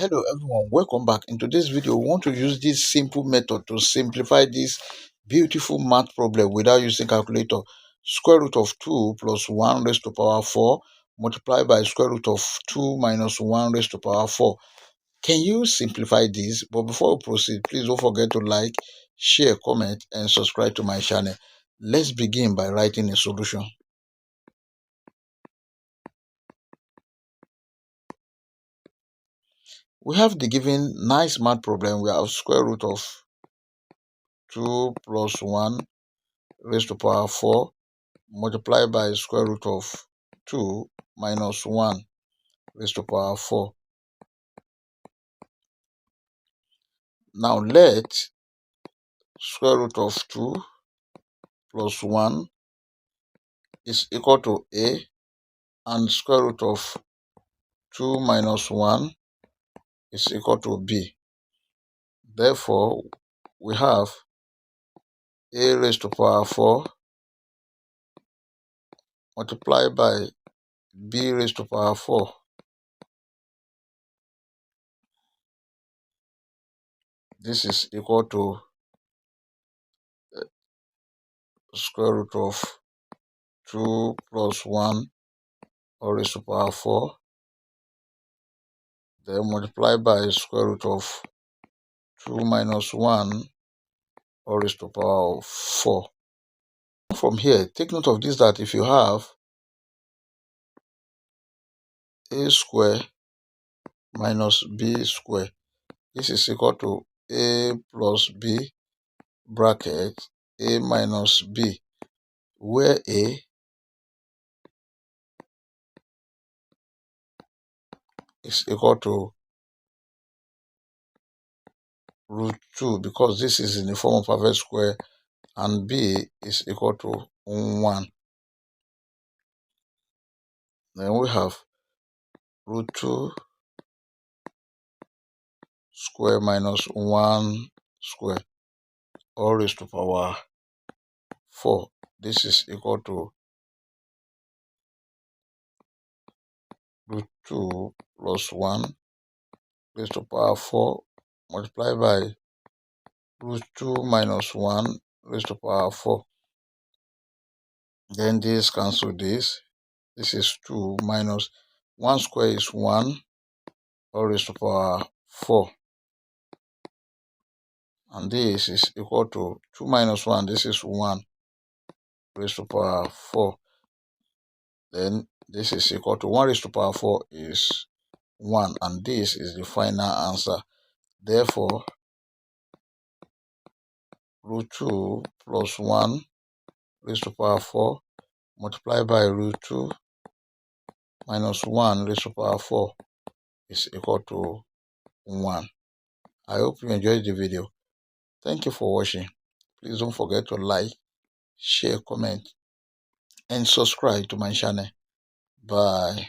Hello everyone, welcome back. In today's video, we want to use this simple method to simplify this beautiful math problem without using calculator. Square root of 2 plus 1 raised to power 4 multiplied by square root of 2 minus 1 raised to power 4. Can you simplify this? But before we proceed, please don't forget to like, share, comment and subscribe to my channel. Let's begin by writing a solution. We have the given nice math problem. We have square root of 2 plus 1 raised to power 4 multiplied by square root of 2 minus 1 raised to power 4. Now let square root of 2 plus 1 is equal to a, and square root of 2 minus 1 is equal to b. Therefore, we have a raised to power 4 multiplied by b raised to power 4. This is equal to square root of 2 plus 1 all raised to power 4, then multiply by square root of 2 minus 1 all raised to power of 4. From here, take note of this, that if you have a square minus b square, this is equal to a plus b bracket a minus b, where a is equal to root 2, because this is in the form of perfect square, and b is equal to 1. Then we have root 2 square minus 1 square all raised to power 4. This is equal to root 2 plus 1 raised to power 4 multiplied by root 2 minus 1 raised to power 4. Then this cancel this. This is 2 minus 1 square is 1 all raised to power 4. And this is equal to 2 minus 1. This is 1 raised to power 4. Then this is equal to 1 raised to power 4 is 1. And this is the final answer. Therefore, root 2 plus 1 raised to power 4 multiplied by root 2 minus 1 raised to power 4 is equal to 1. I hope you enjoyed the video. Thank you for watching. Please don't forget to like, share, comment, and subscribe to my channel. Bye.